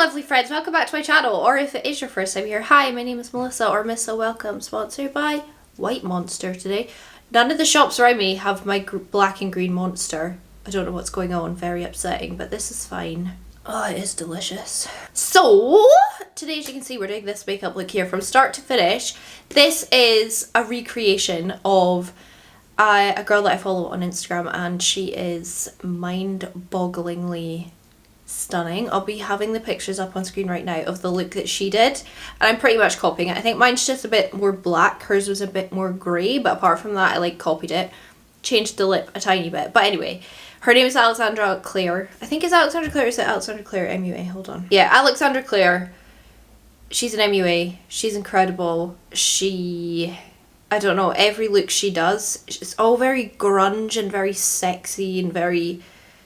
lovely friends, welcome back to my channel, or if it is your first time here, hi, my name is Melissa, or Missa, welcome, sponsored by White Monster today. None of the shops around me have my black and green Monster. I don't know what's going on, very upsetting, but this is fine. Oh, it is delicious. So, today as you can see, we're doing this makeup look here from start to finish. This is a recreation of a girl that I follow on Instagram, and she is mind-bogglingly stunning. I'll be having the pictures up on screen right now of the look that she did, and I'm pretty much copying it. I think mine's just a bit more black, hers was a bit more grey, but apart from that I like copied it, changed the lip a tiny bit. But anyway, her name is Alexandra Clare. I think it's Alexandra Clare, or is it Alexandra Clare MUA? Hold on. Yeah, Alexandra Clare. She's an MUA. She's incredible. I don't know, every look she does, it's all very grunge and very sexy and very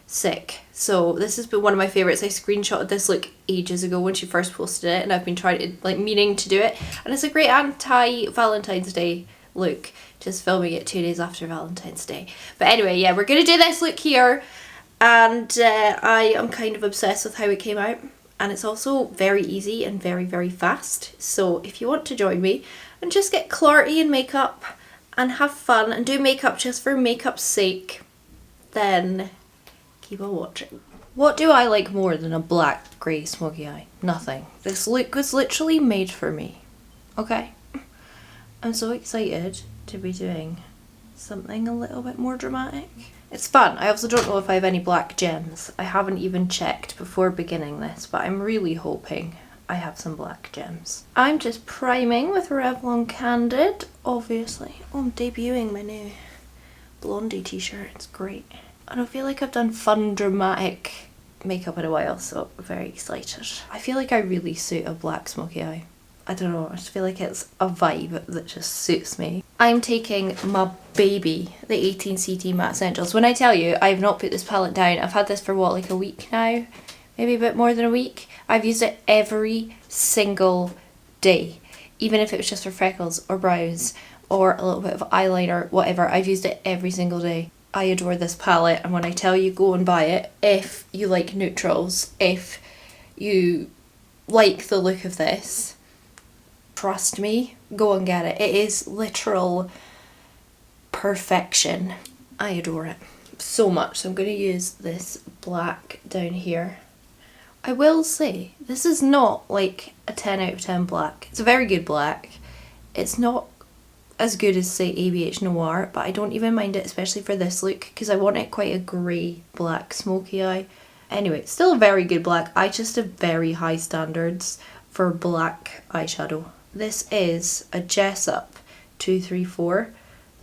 sick. So this has been one of my favourites. I screenshotted this look ages ago when she first posted it, and I've been trying to, like, meaning to do it. And it's a great anti-Valentine's Day look, just filming it 2 days after Valentine's Day. But anyway, yeah, we're going to do this look here, and I am kind of obsessed with how it came out. And it's also very easy and very, very fast. So if you want to join me and just get clarty in makeup and have fun and do makeup just for makeup's sake, then keep on watching. What do I like more than a black, grey, smoky eye? Nothing. This look was literally made for me. Okay? I'm so excited to be doing something a little bit more dramatic. It's fun. I also don't know if I have any black gems. I haven't even checked before beginning this, but I'm really hoping I have some black gems. I'm just priming with Revlon Candid, obviously. Oh, I'm debuting my new Blondie t-shirt. It's great. I don't feel like I've done fun, dramatic makeup in a while, so I'm very excited. I feel like I really suit a black smoky eye. I don't know, I just feel like it's a vibe that just suits me. I'm taking my baby, the 18CT Matte Essentials. When I tell you, I have not put this palette down. I've had this for what, like a week now? Maybe a bit more than a week. I've used it every single day. Even if it was just for freckles or brows or a little bit of eyeliner, whatever. I've used it every single day. I adore this palette, and when I tell you go and buy it, if you like neutrals, if you like the look of this, trust me, go and get it. It is literal perfection. I adore it so much. So I'm going to use this black down here. I will say, this is not like a 10 out of 10 black. It's a very good black. It's not as good as, say, ABH Noir, but I don't even mind it, especially for this look, because I want it quite a grey black smoky eye. Anyway, it's still a very good black. I just have very high standards for black eyeshadow. This is a Jessup 234.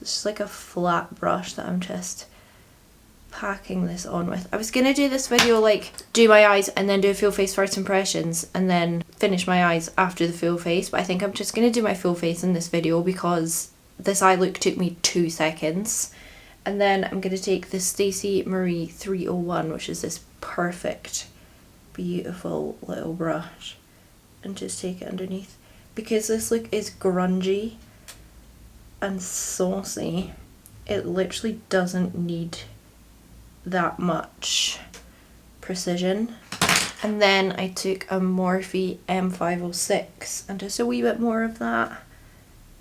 It's just like a flat brush that I'm just packing this on with. I was gonna do this video, like, do my eyes and then do a full face first impressions and then finish my eyes after the full face, but I think I'm just gonna do my full face in this video because this eye look took me 2 seconds. And then I'm gonna take the Stacey Marie 301, which is this perfect, beautiful little brush, and just take it underneath. Because this look is grungy and saucy, it literally doesn't need that much precision. And then I took a Morphe M506 and just a wee bit more of that,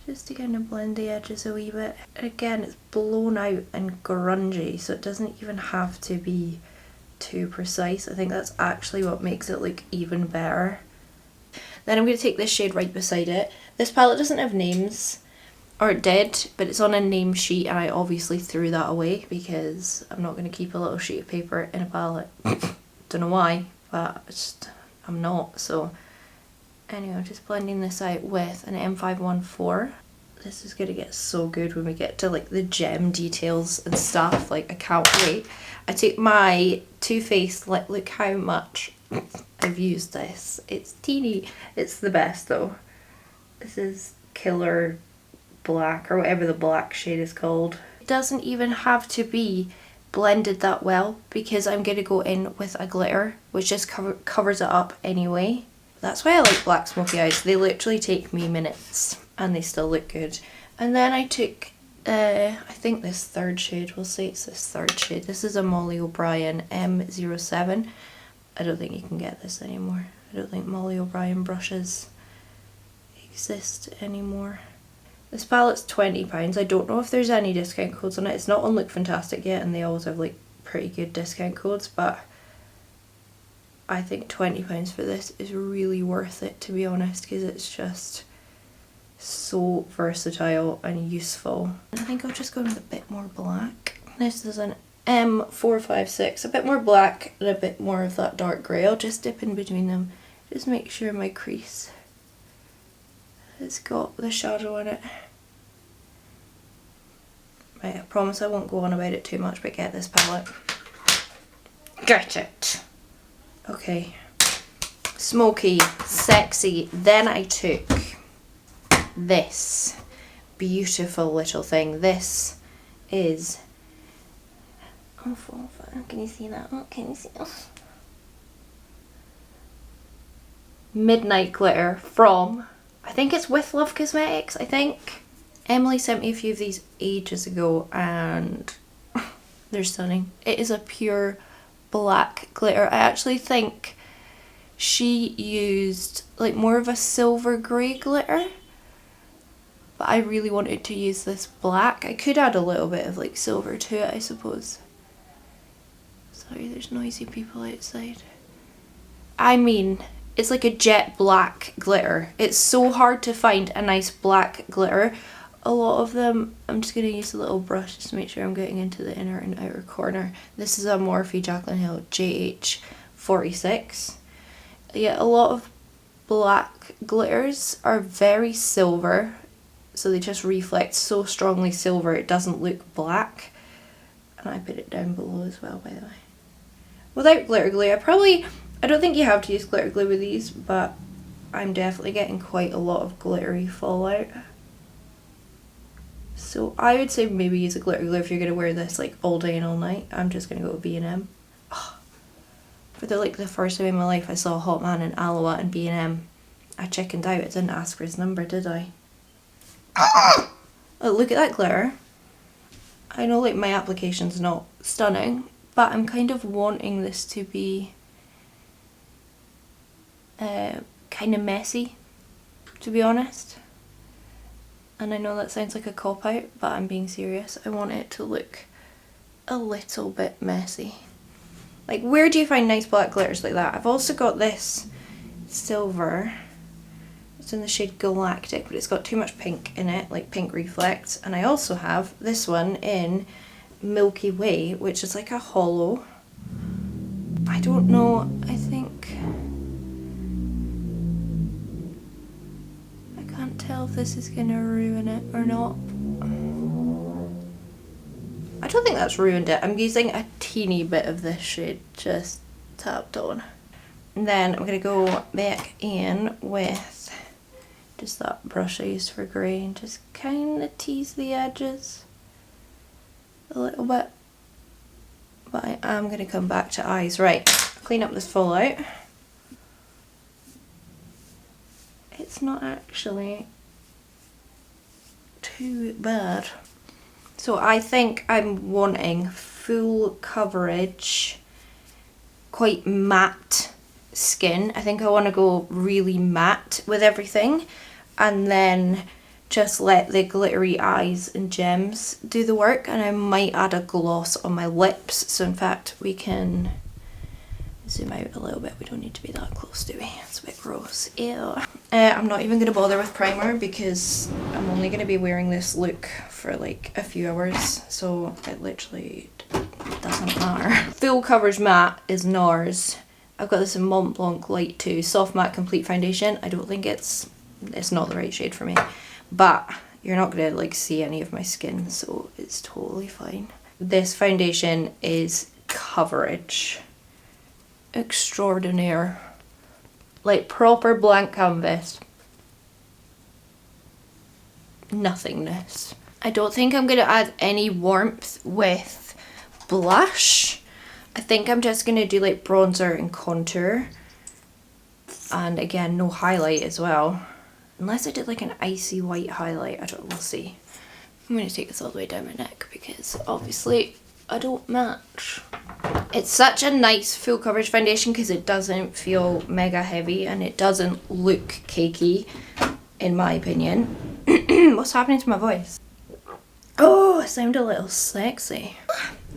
just to kind of blend the edges a wee bit. And again, it's blown out and grungy, so it doesn't even have to be too precise. I think that's actually what makes it look even better. Then I'm going to take this shade right beside it. This palette doesn't have names, or it did, but it's on a name sheet, and I obviously threw that away because I'm not going to keep a little sheet of paper in a palette. Don't know why, but I'm not. So anyway, I'm just blending this out with an M514. This is going to get so good when we get to, like, the gem details and stuff. Like, I can't wait. I took my Too Faced, look how much I've used this. It's teeny. It's the best though. This is Killer Black, or whatever the black shade is called. It doesn't even have to be blended that well because I'm going to go in with a glitter which just covers it up anyway. That's why I like black smoky eyes. They literally take me minutes and they still look good. And then I took I think this third shade, we'll say it's this third shade. This is a Molly O'Brien M07. I don't think you can get this anymore. I don't think Molly O'Brien brushes exist anymore. This palette's £20. I don't know if there's any discount codes on it. It's not on Look Fantastic yet, and they always have like pretty good discount codes, but I think £20 for this is really worth it, to be honest, because it's just so versatile and useful. I think I'll just go with a bit more black. This is an M456, a bit more black and a bit more of that dark grey. I'll just dip in between them, just make sure my crease has got the shadow in it. Right, I promise I won't go on about it too much, but get this palette. Get it! Okay. Smoky, sexy. Then I took this beautiful little thing. This is... oh, can you see that? Oh, can you see that? Midnight Glitter from, I think it's With Love Cosmetics, I think. Emily sent me a few of these ages ago and they're stunning. It is a pure black glitter. I actually think she used like more of a silver grey glitter, but I really wanted to use this black. I could add a little bit of like silver to it, I suppose. Sorry, there's noisy people outside. I mean, it's like a jet black glitter. It's so hard to find a nice black glitter. A lot of them, I'm just going to use a little brush just to make sure I'm getting into the inner and outer corner. This is a Morphe Jaclyn Hill JH46. Yeah, a lot of black glitters are very silver, so they just reflect so strongly silver it doesn't look black. And I put it down below as well, by the way. Without glitter glue, I don't think you have to use glitter glue with these, but I'm definitely getting quite a lot of glittery fallout. So I would say maybe use a glitter glue if you're going to wear this like all day and all night. I'm just going to go with B&M. Oh, for the first time in my life I saw a hot man in Aloha and B&M. I chickened out. I didn't ask for his number, did I? Oh, look at that glitter. I know like my application's not stunning, but I'm kind of wanting this to be kind of messy, to be honest. And I know that sounds like a cop-out, but I'm being serious. I want it to look a little bit messy. Like, where do you find nice black glitters like that? I've also got this silver. It's in the shade Galactic, but it's got too much pink in it, like pink reflects. And I also have this one in Milky Way, which is like a hollow. I don't know, I think... can't tell if this is gonna ruin it or not. I don't think that's ruined it. I'm using a teeny bit of this shade just tapped on. And then I'm gonna go back in with just that brush I used for grey and just kind of tease the edges a little bit. But I am gonna come back to eyes. Right, clean up this fallout. It's not actually too bad. So I think I'm wanting full coverage, quite matte skin. I think I want to go really matte with everything and then just let the glittery eyes and gems do the work, and I might add a gloss on my lips. So in fact we can zoom out a little bit. We don't need to be that close, do we? It's a bit gross. Ew. I'm not even going to bother with primer because I'm only going to be wearing this look for like a few hours, so it literally doesn't matter. Full coverage matte is NARS. I've got this in Mont Blanc Light 2 Soft Matte Complete Foundation. I don't think it's not the right shade for me, but you're not going to like see any of my skin, so it's totally fine. This foundation is coverage extraordinaire, like proper blank canvas, nothingness. I don't think I'm gonna add any warmth with blush. I think I'm just gonna do like bronzer and contour, and again no highlight as well, unless I did like an icy white highlight. I don't know, we'll see. I'm gonna take this all the way down my neck because obviously I don't match. It's such a nice full coverage foundation because it doesn't feel mega heavy and it doesn't look cakey, in my opinion. What's happening to my voice? Oh, I sound a little sexy.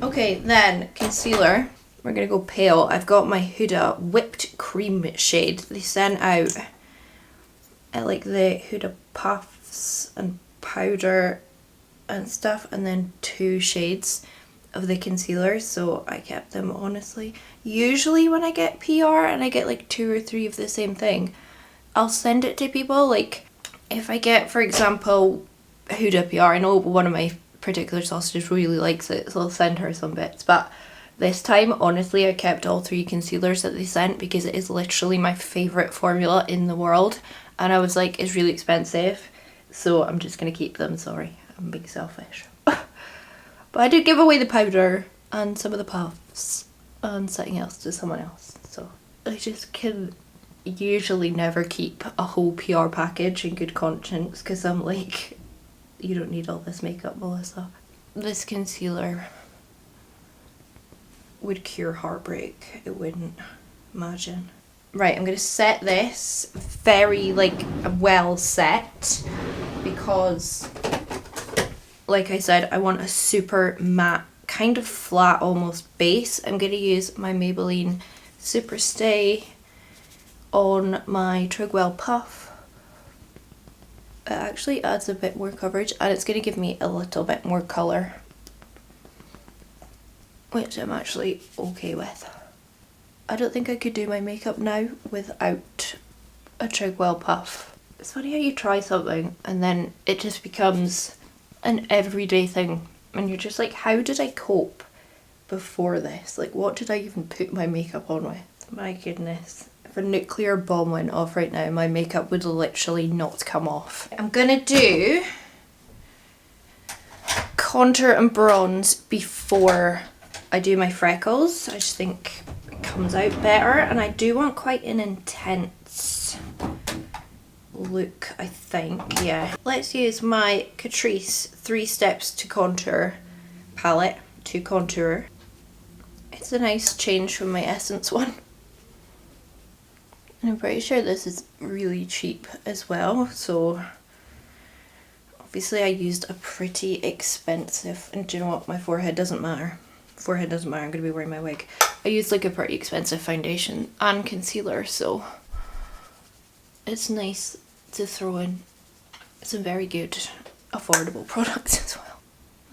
Okay, then concealer. We're gonna go pale. I've got my Huda Whipped Cream shade. They sent out like the Huda puffs and powder and stuff, and then 2 shades of the concealer, so I kept them, honestly. Usually when I get PR and I get like 2 or 3 of the same thing, I'll send it to people. Like if I get, for example, Huda PR, I know one of my particular sausages really likes it, so I'll send her some bits. But this time, honestly, I kept all 3 concealers that they sent because it is literally my favourite formula in the world, and I was like, it's really expensive, so I'm just gonna keep them. Sorry, I'm being selfish. But I did give away the powder and some of the puffs and something else to someone else, so I just can usually never keep a whole PR package in good conscience because I'm like, you don't need all this makeup, Melissa. This concealer would cure heartbreak. It wouldn't. Imagine. Right, I'm going to set this very like well set because, like I said, I want a super matte, kind of flat almost base. I'm going to use my Maybelline Superstay on my TRIGWELL puff. It actually adds a bit more coverage and it's going to give me a little bit more colour, which I'm actually okay with. I don't think I could do my makeup now without a TRIGWELL puff. It's funny how you try something and then it just becomes an everyday thing and you're just like, how did I cope before this? Like, what did I even put my makeup on with? My goodness. If a nuclear bomb went off right now, my makeup would literally not come off. I'm gonna do contour and bronze before I do my freckles. I just think it comes out better, and I do want quite an intense look, I think. Yeah, let's use my Catrice 3 Steps to Contour palette to contour. It's a nice change from my Essence one, and I'm pretty sure this is really cheap as well, so obviously I used a pretty expensive, and do you know what, my forehead doesn't matter. Forehead doesn't matter, I'm going to be wearing my wig. I used like a pretty expensive foundation and concealer, so it's nice to throw in some very good affordable products as well.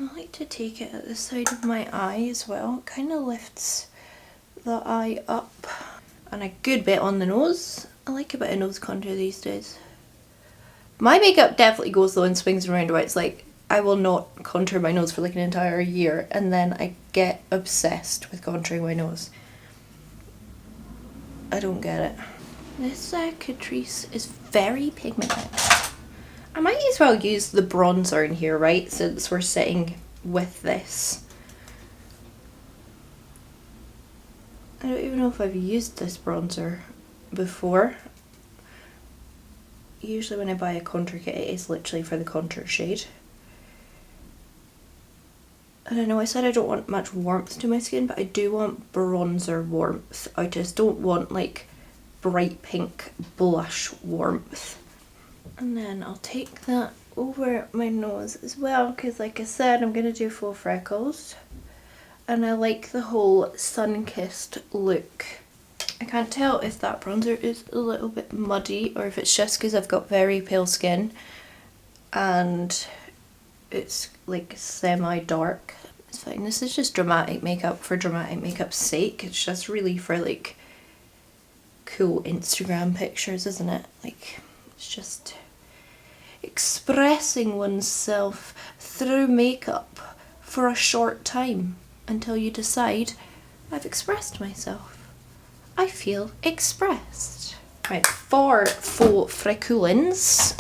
I like to take it at the side of my eye as well. It kind of lifts the eye up. And a good bit on the nose. I like a bit of nose contour these days. My makeup definitely goes though in swings and roundabouts. Like, I will not contour my nose for like an entire year and then I get obsessed with contouring my nose. I don't get it. This Catrice is very pigmented. I might as well use the bronzer in here, right, since we're sitting with this. I don't even know if I've used this bronzer before. Usually when I buy a contour kit, it is literally for the contour shade. I don't know, I said I don't want much warmth to my skin, but I do want bronzer warmth. I just don't want like bright pink blush warmth. And then I'll take that over my nose as well, because like I said, I'm going to do full freckles. And I like the whole sun-kissed look. I can't tell if that bronzer is a little bit muddy or if it's just because I've got very pale skin and it's like semi-dark. It's fine. This is just dramatic makeup for dramatic makeup's sake. It's just really for like cool Instagram pictures, isn't it? Like, it's just expressing oneself through makeup for a short time until you decide, I've expressed myself. I feel expressed. Right, for faux freckles,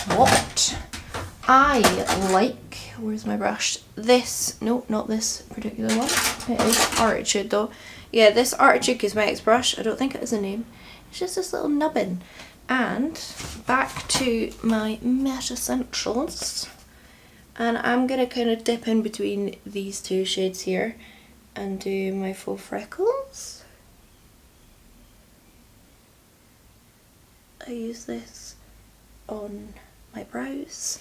what I like, where's my brush? This, no, not this particular one. It is Artichoke though. Yeah, this Artichoke is my ex brush. I don't think it has a name. It's just this little nubbin. And back to my Matte Essentials. And I'm going to kind of dip in between these 2 shades here and do my faux freckles. I use this on my brows.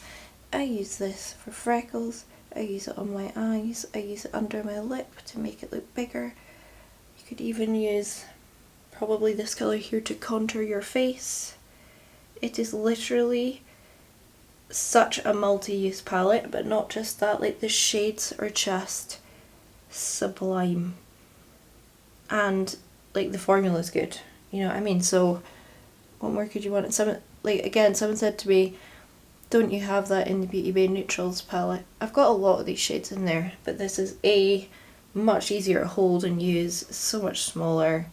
I use this for freckles. I use it on my eyes. I use it under my lip to make it look bigger. You could even use probably this colour here to contour your face. It is literally such a multi-use palette, but not just that, like the shades are just sublime. And like the formula is good, you know what I mean? So what more could you want? And someone, like again, someone said to me, don't you have that in the Beauty Bay Neutrals palette? I've got a lot of these shades in there, but this is much easier to hold and use, so much smaller,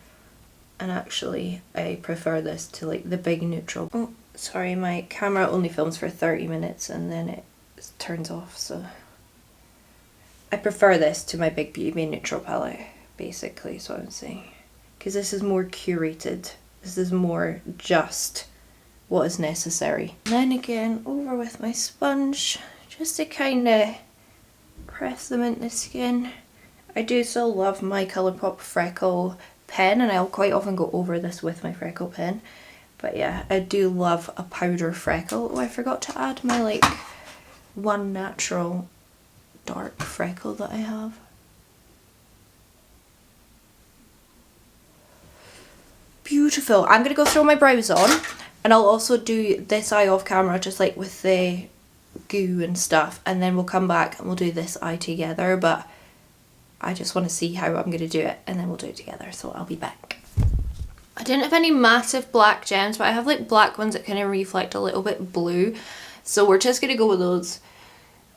and actually I prefer this to like the big neutral. Oh, sorry, my camera only films for 30 minutes and then it turns off, so I prefer this to my big Beauty Bay neutral palette, basically is what I'm saying. Because this is more curated, this is more just what is necessary. And then again, over with my sponge, just to kind of press them into the skin. I do still love my Colourpop freckle pen, and I'll quite often go over this with my freckle pen. But yeah, I do love a powder freckle. Oh, I forgot to add my like one natural dark freckle that I have. Beautiful. I'm gonna go throw my brows on, and I'll also do this eye off camera, just like with the goo and stuff, and then we'll come back and we'll do this eye together. But I just want to see how I'm gonna do it, and then we'll do it together, so I'll be back. I didn't have any massive black gems, but I have like black ones that kind of reflect a little bit blue, so we're just gonna go with those.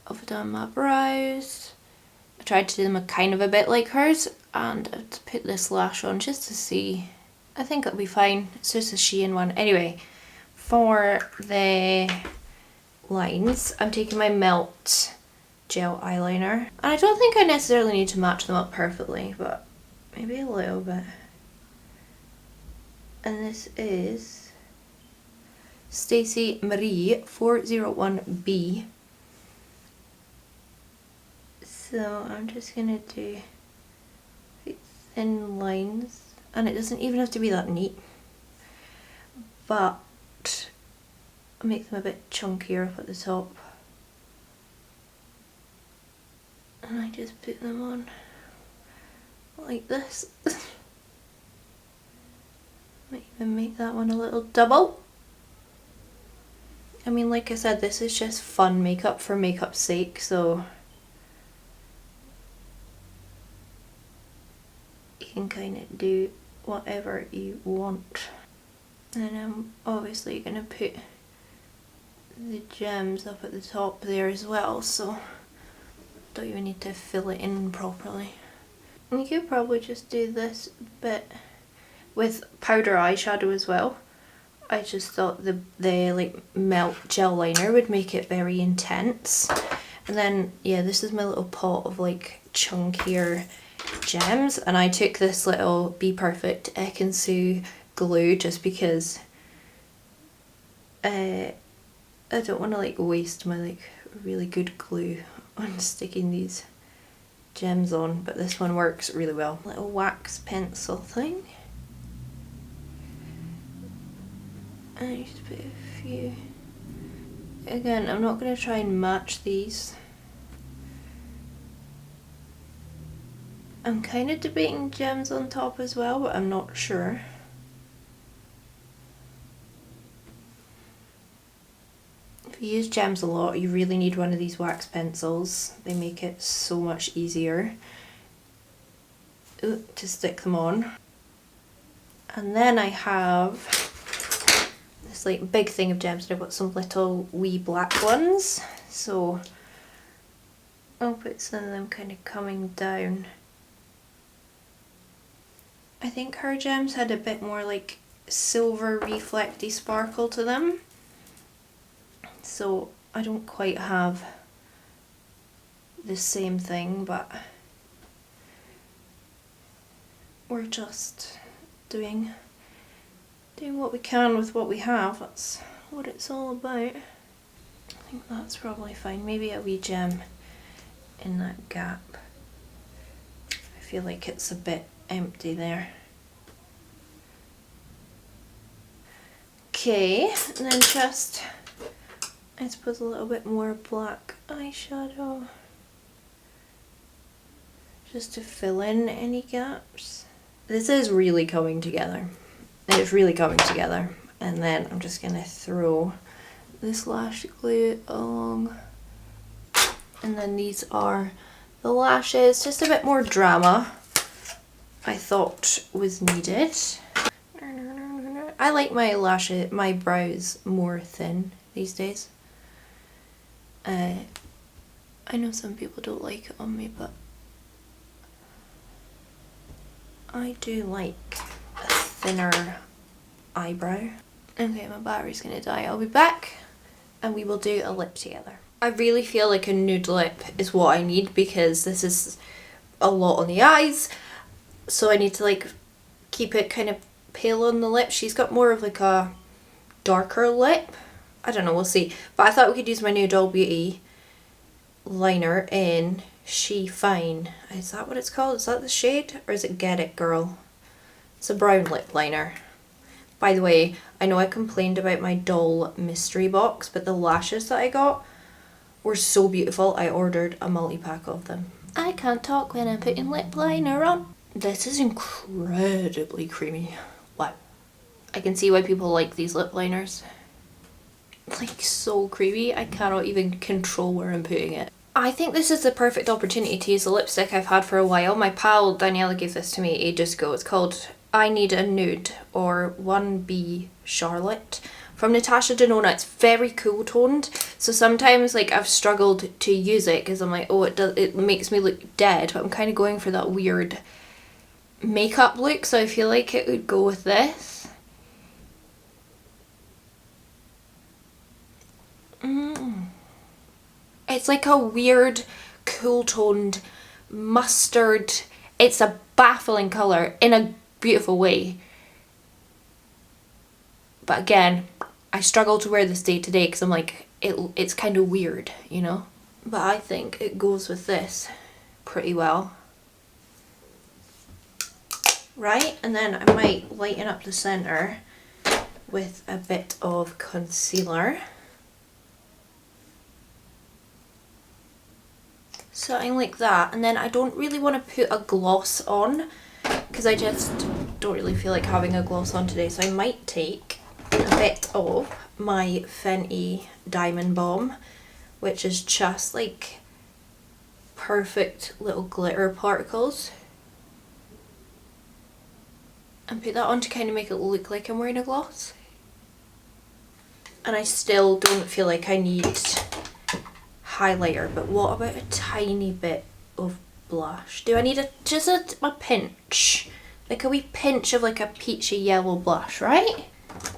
I've done my brows. I tried to do them kind of a bit like hers, and I've put this lash on just to see. I think it'll be fine. It's just a SHEIN one. Anyway, for the lines, I'm taking my Melt gel eyeliner. And I don't think I necessarily need to match them up perfectly, but maybe a little bit. And this is Stacey Marie 401B. So I'm just gonna do thin lines. And it doesn't even have to be that neat, but I'll make them a bit chunkier up at the top. And I just put them on like this. Might even make that one a little double. I mean, like I said, this is just fun makeup for makeup's sake, so you can kind of do whatever you want. And I'm obviously going to put the gems up at the top there as well, so don't even need to fill it in properly. And you could probably just do this bit with powder eyeshadow as well. I just thought the like Melt gel liner would make it very intense. And then yeah, this is my little pot of like chunkier gems, and I took this little Be Perfect Ekansu glue just because I don't want to like waste my like really good glue on sticking these gems on, but this one works really well. Little wax pencil thing, and I just put a few. Again, I'm not going to try and match these. I'm kind of debating gems on top as well, but I'm not sure. If you use gems a lot, you really need one of these wax pencils. They make it so much easier to stick them on. And then I have this like big thing of gems, and I've got some little wee black ones. So I'll put some of them kind of coming down. I think her gems had a bit more like silver reflecty sparkle to them, so I don't quite have the same thing, but we're just doing what we can with what we have. That's what it's all about. I think that's probably fine. Maybe a wee gem in that gap. I feel like it's a bit empty there. Okay, and then just, I suppose, a little bit more black eyeshadow. Just to fill in any gaps. This is really coming together. It's really coming together. And then I'm just gonna throw this lash glue along. And then these are the lashes. Just a bit more drama, I thought was needed. I like my brows more thin these days. I know some people don't like it on me, but I do like a thinner eyebrow. Okay, my battery's gonna die. I'll be back and we will do a lip together. I really feel like a nude lip is what I need because this is a lot on the eyes. So I need to like keep it kind of pale on the lip. She's got more of like a darker lip. I don't know, we'll see. But I thought we could use my new Doll Beauty liner in SHEIN. Is that what it's called? Is that the shade? Or is it Get It Girl? It's a brown lip liner. By the way, I know I complained about my doll mystery box, but the lashes that I got were so beautiful. I ordered a multi-pack of them. I can't talk when I'm putting lip liner on. This is incredibly creamy. Wow. I can see why people like these lip liners. Like, so creamy. I cannot even control where I'm putting it. I think this is the perfect opportunity to use a lipstick I've had for a while. My pal Daniela gave this to me ages ago. It's called I Need a Nude, or 1B Charlotte, from NATASHA DENONA. It's very cool toned, so sometimes like I've struggled to use it because I'm like, oh, it makes me look dead, but I'm kind of going for that weird makeup look, so I feel like it would go with this. It's like a weird cool toned mustard. It's a baffling colour in a beautiful way. But again, I struggle to wear this day to day because I'm like, it's kind of weird, you know? But I think it goes with this pretty well. Right, and then I might lighten up the centre with a bit of concealer. Something like that, and then I don't really want to put a gloss on because I just don't really feel like having a gloss on today, so I might take a bit of my Fenty Diamond Bomb, which is just like perfect little glitter particles, and put that on to kind of make it look like I'm wearing a gloss. And I still don't feel like I need highlighter, but what about a tiny bit of blush? Do I need just a pinch? Like a wee pinch of like a peachy yellow blush, right?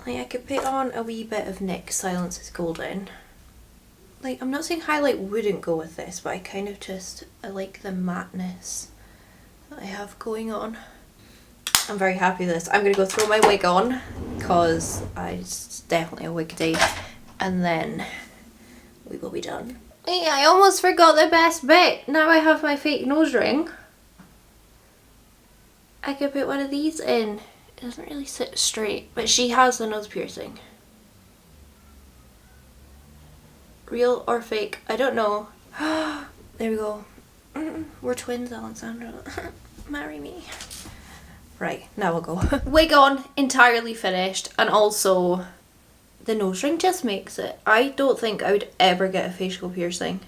Like I could put on a wee bit of NYX Silence is Golden. Like, I'm not saying highlight wouldn't go with this, but I kind of I like the matteness that I have going on. I'm very happy with this. I'm going to go throw my wig on because it's definitely a wig day, and then we will be done. Hey, I almost forgot the best bit. Now I have my fake nose ring. I could put one of these in. It doesn't really sit straight, but she has a nose piercing. Real or fake? I don't know. There we go. We're twins, Alexandra. Marry me. Right, now we'll go. Wig on, entirely finished, and also the nose ring just makes it. I don't think I would ever get a facial piercing.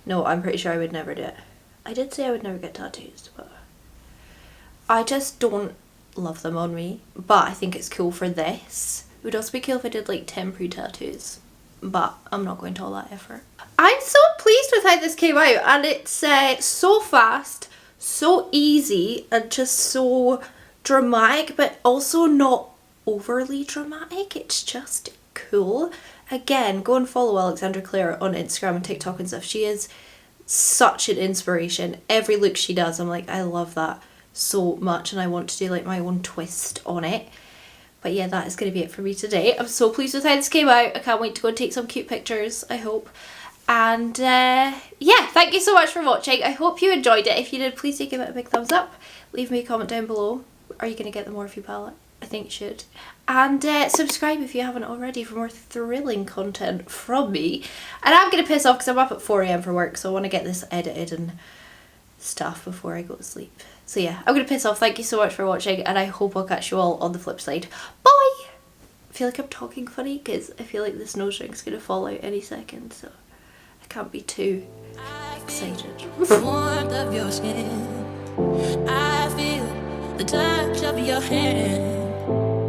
No, I'm pretty sure I would never do it. I did say I would never get tattoos, but I just don't love them on me. But I think it's cool for this. It would also be cool if I did like temporary tattoos, but I'm not going to all that effort. I'm so pleased with how this came out, and it's so fast, so easy, and just so dramatic, but also not overly dramatic. It's just cool. Again, go and follow Alexandra Clare on Instagram and TikTok and stuff. She is such an inspiration. Every look she does, I'm like, I love that so much, and I want to do like my own twist on it. But yeah, that is going to be it for me today. I'm so pleased with how this came out. I can't wait to go and take some cute pictures, I hope. And yeah, thank you so much for watching. I hope you enjoyed it. If you did, please do give it a big thumbs up. Leave me a comment down below. Are you going to get the Morphe palette? I think you should. And subscribe if you haven't already for more thrilling content from me. And I'm going to piss off because I'm up at 4 AM for work, so I want to get this edited and stuff before I go to sleep. So yeah, I'm going to piss off. Thank you so much for watching, and I hope I'll catch you all on the flip side. Bye! I feel like I'm talking funny because I feel like this nose ring's going to fall out any second, so I can't be too excited. Warmth of your skin, I feel the touch of your hand.